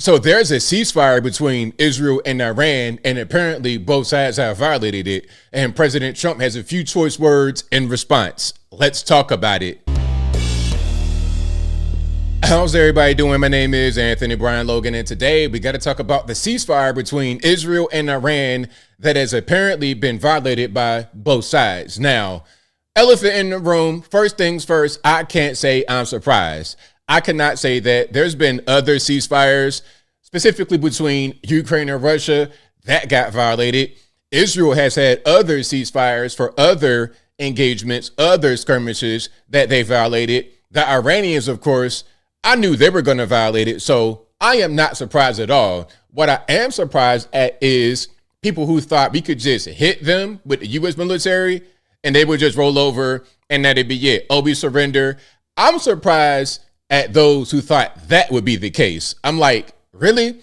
So there's a ceasefire between Israel and Iran, and apparently both sides have violated it. And President Trump has a few choice words in response. Let's talk about it. How's everybody doing? My name is Anthony Brian Logan, and today we got to talk about the ceasefire between Israel and Iran that has apparently been violated by both sides. Now, elephant in the room, first things first, I can't say I'm surprised. I cannot say that. There's been other ceasefires, specifically between Ukraine and Russia, that got violated. Israel has had other ceasefires for other engagements, other skirmishes that they violated. The Iranians, of course, I knew they were going to violate it, so I am not surprised at all. What I am surprised at is people who thought we could just hit them with the U.S. military and they would just roll over and that'd be it. Oh, we surrender. I'm surprised at those who thought that would be the case. I'm like, really?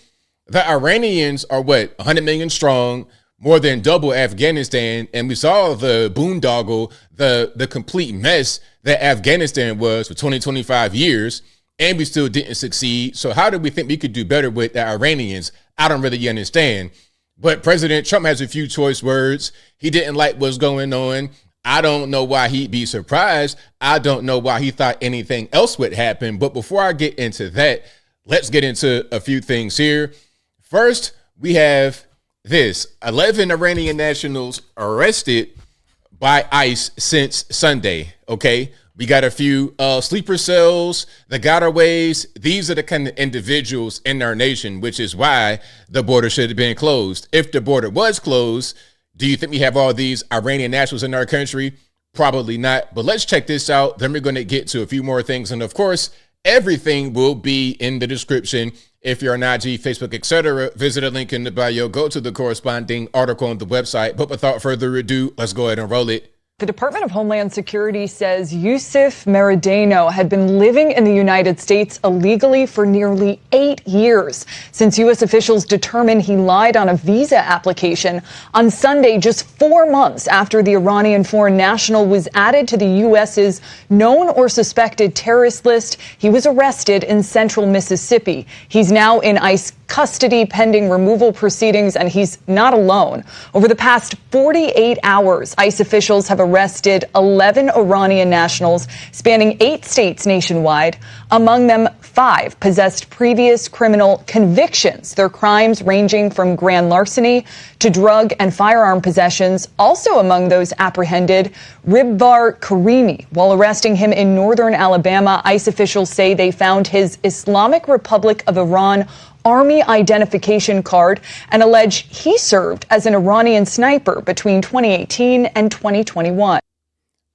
The Iranians are 100 million strong, more than double Afghanistan, and we saw the boondoggle, the complete mess that Afghanistan was for 25 years, and we still didn't succeed. So how do we think we could do better with the Iranians? I don't really understand. But President Trump has a few choice words. He didn't like what's going on. I don't know why he'd be surprised. I don't know why he thought anything else would happen. But before I get into that, let's get into a few things here. First, we have this. 11 Iranian nationals arrested by ICE since Sunday, okay? We got a few sleeper cells, the gotaways. These are the kind of individuals in our nation, which is why the border should have been closed. If the border was closed, do you think we have all these Iranian nationals in our country? Probably not. But let's check this out. Then we're going to get to a few more things. And of course, everything will be in the description. If you're on IG, Facebook, etc., visit a link in the bio. Go to the corresponding article on the website. But without further ado, let's go ahead and roll it. The Department of Homeland Security says Yusuf Meridano had been living in the United States illegally for nearly 8 years since U.S. officials determined he lied on a visa application on Sunday, just 4 months after the Iranian foreign national was added to the U.S.'s known or suspected terrorist list. He was arrested in central Mississippi. He's now in ICE custody pending removal proceedings, and he's not alone. Over the past 48 hours, ICE officials have arrested 11 Iranian nationals spanning 8 states nationwide. Among them, 5 possessed previous criminal convictions, their crimes ranging from grand larceny to drug and firearm possessions. Also among those apprehended, Ribvar Karimi. While arresting him in northern Alabama, ICE officials say they found his Islamic Republic of Iran Army identification card and allege he served as an Iranian sniper between 2018 and 2021.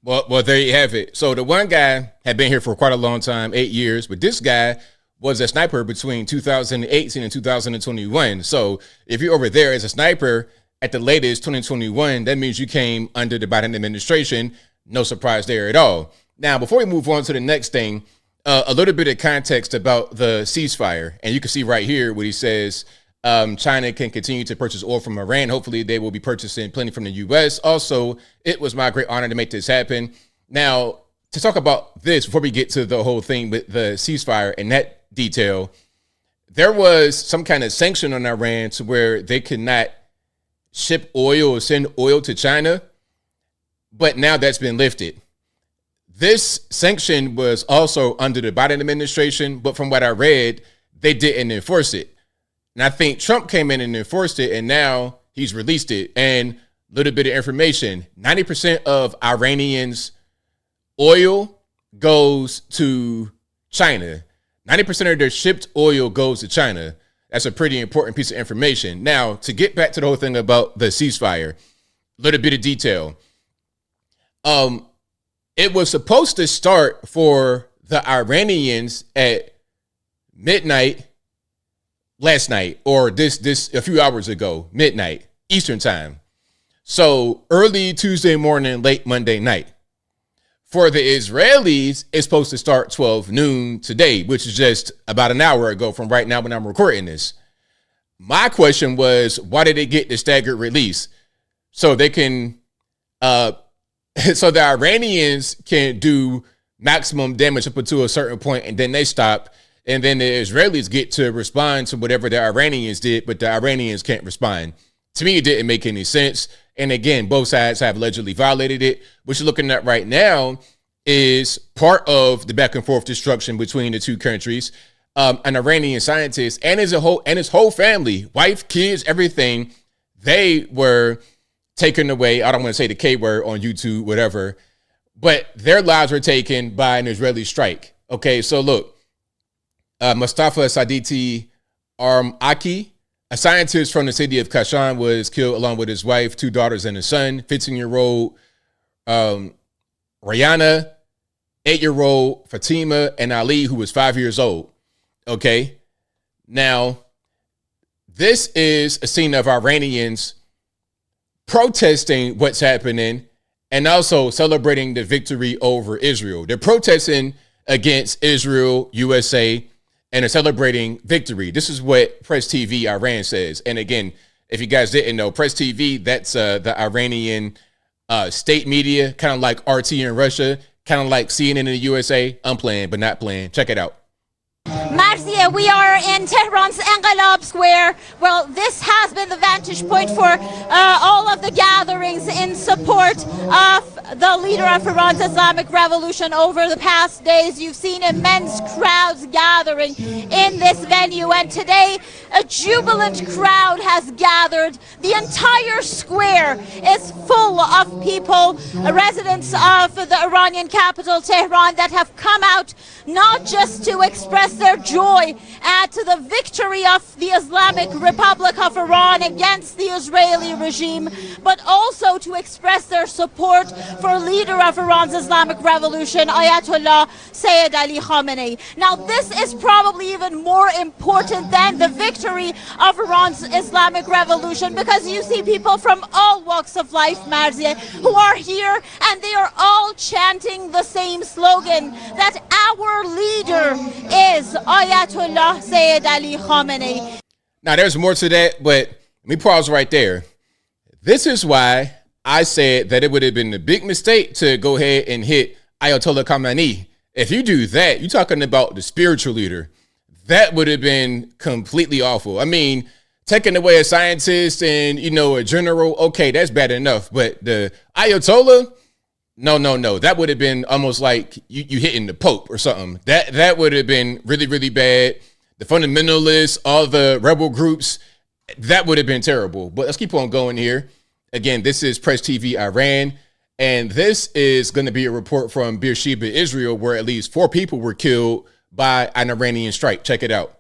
Well, there you have it. So the one guy had been here for quite a long time, 8 years, but this guy was a sniper between 2018 and 2021. So if you're over there as a sniper at the latest 2021, that means you came under the Biden administration. No surprise there at all. Now, before we move on to the next thing, a little bit of context about the ceasefire. And you can see right here what he says. China can continue to purchase oil from Iran. Hopefully they will be purchasing plenty from the U.S. Also, it was my great honor to make this happen. Now, to talk about this, before we get to the whole thing with the ceasefire and that detail, there was some kind of sanction on Iran to where they could not ship oil or send oil to China. But now that's been lifted. This sanction was also under the Biden administration, but from what I read, they didn't enforce it. And I think Trump came in and enforced it, and now he's released it. And a little bit of information, 90% of Iranians' oil goes to China. 90% of their shipped oil goes to China. That's a pretty important piece of information. Now, to get back to the whole thing about the ceasefire, a little bit of detail. It was supposed to start for the Iranians at midnight last night, or this a few hours ago, midnight Eastern time. So early Tuesday morning, late Monday night. For the Israelis, it's supposed to start 12 noon today, which is just about an hour ago from right now when I'm recording this. My question was, why did they get the staggered release? So they can so the Iranians can do maximum damage up until a certain point, and then they stop. And then the Israelis get to respond to whatever the Iranians did, but the Iranians can't respond. To me, it didn't make any sense. And again, both sides have allegedly violated it. What you're looking at right now is part of the back and forth destruction between the two countries. An Iranian scientist and his whole family, wife, kids, everything, they were taken away. I don't want to say the K word on YouTube, whatever, but their lives were taken by an Israeli strike. Okay, so look, Mustafa Saditi Armaki, a scientist from the city of Kashan, was killed along with his wife, 2 daughters, and a son. 15-year-old Rihanna, 8-year-old Fatima, and Ali, who was 5 years old. Okay, now this is a scene of Iranians protesting what's happening and also celebrating the victory over Israel. They're protesting against Israel, USA, and are celebrating victory. This is what Press TV Iran says. And again, if you guys didn't know, Press TV, that's the Iranian state media, kind of like RT in Russia, kind of like CNN in the USA. I'm playing, but not playing. Check it out. Marzieh, we are in Tehran's Enqilab Square. Well, this has been the vantage point for all of the gatherings in support of the leader of Iran's Islamic Revolution over the past days. You've seen immense crowds gathering in this venue, and today a jubilant crowd has gathered. The entire square is full of people, residents of the Iranian capital, Tehran, that have come out not just to express their joy at the victory of the Islamic Republic of Iran against the Israeli regime, but also to express their support for leader of Iran's Islamic Revolution, Ayatollah Sayyid Ali Khamenei. Now, this is probably even more important than the victory of Iran's Islamic Revolution, because you see people from all walks of life, Marzieh, who are here, and they are all chanting the same slogan, that our leader is Ayatollah Sayyid Ali Khamenei. Now, there's more to that, but let me pause right there. This is why I said that it would have been a big mistake to go ahead and hit Ayatollah Khamenei. If you do that, you're talking about the spiritual leader. That would have been completely awful. I mean, taking away a scientist and, a general, okay, that's bad enough. But the Ayatollah, no. That would have been almost like you hitting the Pope or something. That would have been really, really bad. The fundamentalists, all the rebel groups, that would have been terrible. But let's keep on going here. Again, this is Press TV Iran, and this is going to be a report from Beersheba, Israel, where at least 4 people were killed by an Iranian strike. Check it out.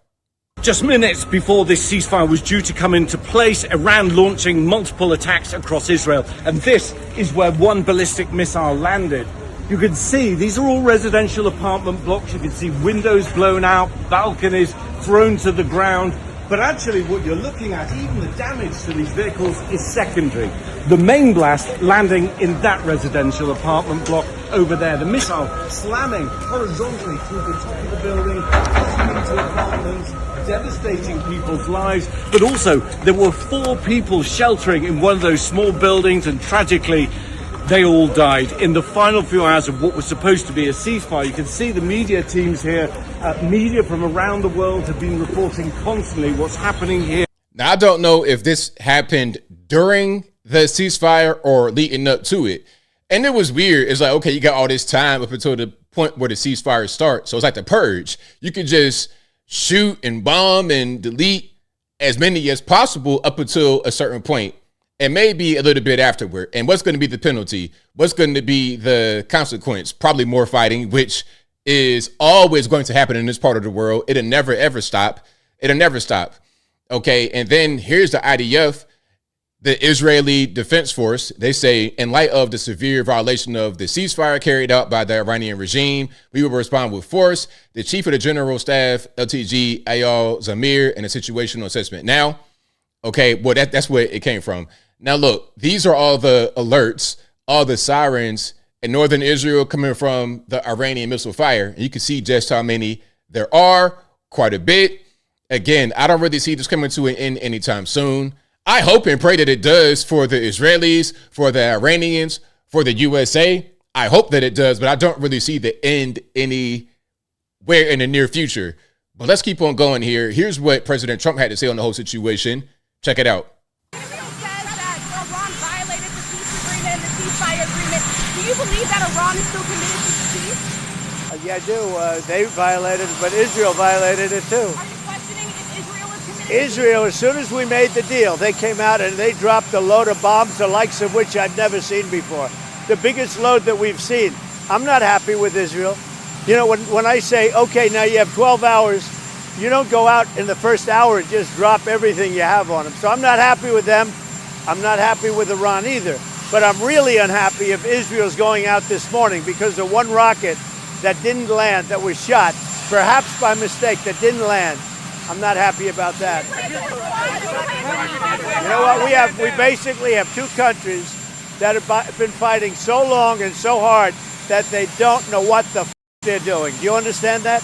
Just minutes before this ceasefire was due to come into place, Iran launching multiple attacks across Israel. And this is where one ballistic missile landed. You can see these are all residential apartment blocks. You can see windows blown out, balconies thrown to the ground. But actually what you're looking at, even the damage to these vehicles, is secondary. The main blast landing in that residential apartment block over there. The missile slamming horizontally through the top of the building, into apartments, devastating people's lives. But also, there were 4 people sheltering in one of those small buildings, and tragically, they all died in the final few hours of what was supposed to be a ceasefire. You can see the media teams here. Media from around the world have been reporting constantly what's happening here. Now, I don't know if this happened during the ceasefire or leading up to it. And it was weird. It's like, okay, you got all this time up until the point where the ceasefire starts. So it's like the purge. You could just shoot and bomb and delete as many as possible up until a certain point. And maybe a little bit afterward. And what's going to be the penalty? What's going to be the consequence? Probably more fighting, which is always going to happen in this part of the world. It'll never, ever stop. It'll never stop. Okay. And then here's the IDF, the Israeli Defense Force. They say, in light of the severe violation of the ceasefire carried out by the Iranian regime, we will respond with force. The chief of the general staff, LTG Ayal Zamir, in a situational assessment. Now, okay, well, that's where it came from. Now, look, these are all the alerts, all the sirens in northern Israel coming from the Iranian missile fire. And you can see just how many there are, quite a bit. Again, I don't really see this coming to an end anytime soon. I hope and pray that it does for the Israelis, for the Iranians, for the USA. I hope that it does, but I don't really see the end anywhere in the near future. But let's keep on going here. Here's what President Trump had to say on the whole situation. Check it out. Israel says that Iran violated the peace agreement and the ceasefire agreement. Do you believe that Iran is still committed to peace? Yeah, I do. They violated it, but Israel violated it too. Are you questioning if Israel is committed? Israel, as soon as we made the deal, they came out and they dropped a load of bombs, the likes of which I've never seen before. The biggest load that we've seen. I'm not happy with Israel. You know, when I say, okay, now you have 12 hours, you don't go out in the first hour and just drop everything you have on them. So I'm not happy with them. I'm not happy with Iran either. But I'm really unhappy if Israel's going out this morning because of one rocket that didn't land, that was shot, perhaps by mistake, that didn't land. I'm not happy about that. You know what? We basically have two countries that have been fighting so long and so hard that they don't know what the they're doing. Do you understand that?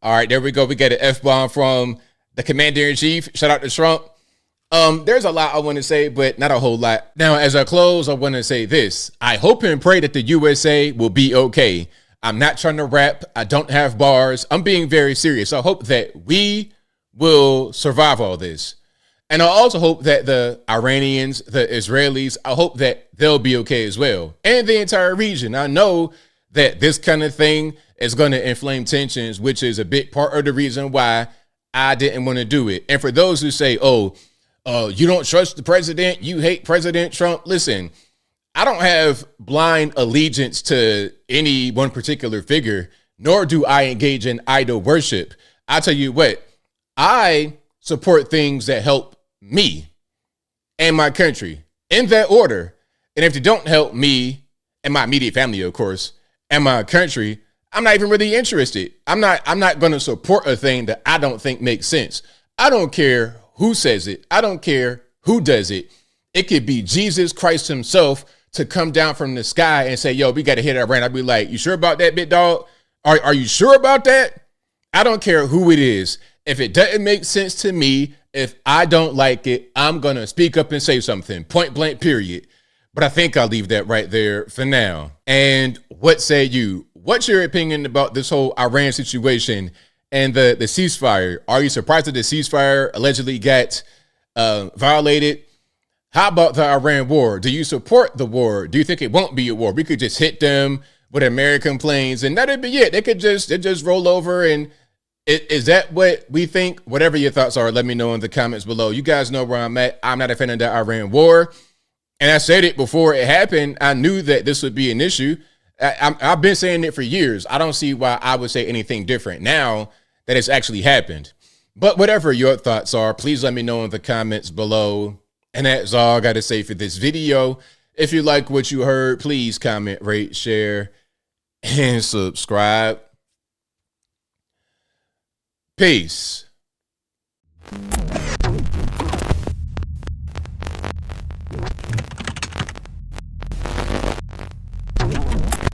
All right, there we go. We get an F-bomb from the commander-in-chief. Shout out to Trump. There's a lot I want to say, but not a whole lot. Now, as I close, I want to say this. I hope and pray that the USA will be okay. I'm not trying to rap. I don't have bars. I'm being very serious. I hope that we will survive all this. And I also hope that the Iranians, the Israelis, I hope that they'll be okay as well. And the entire region. I know that this kind of thing is going to inflame tensions, which is a big part of the reason why I didn't want to do it. And for those who say, you don't trust the president, you hate President Trump. Listen, I don't have blind allegiance to any one particular figure, nor do I engage in idol worship. I tell you what, I support things that help me and my country in that order. And if they don't help me and my immediate family, of course, and my country, I'm not even really interested. I'm not going to support a thing that I don't think makes sense. I don't care who says it. I don't care who does it. It could be Jesus Christ himself to come down from the sky and say, yo, we got to hit Iran. I'd be like, you sure about that, big dog? Are you sure about that? I don't care who it is. If it doesn't make sense to me, if I don't like it, I'm going to speak up and say something, point blank, period. But I think I'll leave that right there for now. And what say you? What's your opinion about this whole Iran situation and the ceasefire? Are you surprised that the ceasefire allegedly got violated? How about the Iran war? Do you support the war? Do you think it won't be a war? We could just hit them with American planes and that'd be it. They just roll over. And is that what we think? Whatever your thoughts are, let me know in the comments below. You guys know where I'm at. I'm not a fan of the Iran war. And I said it before it happened. I knew that this would be an issue. I've been saying it for years. I don't see why I would say anything different now that it's actually happened. But whatever your thoughts are, please let me know in the comments below. And that's all I got to say for this video. If you like what you heard, please comment, rate, share, and subscribe. Peace.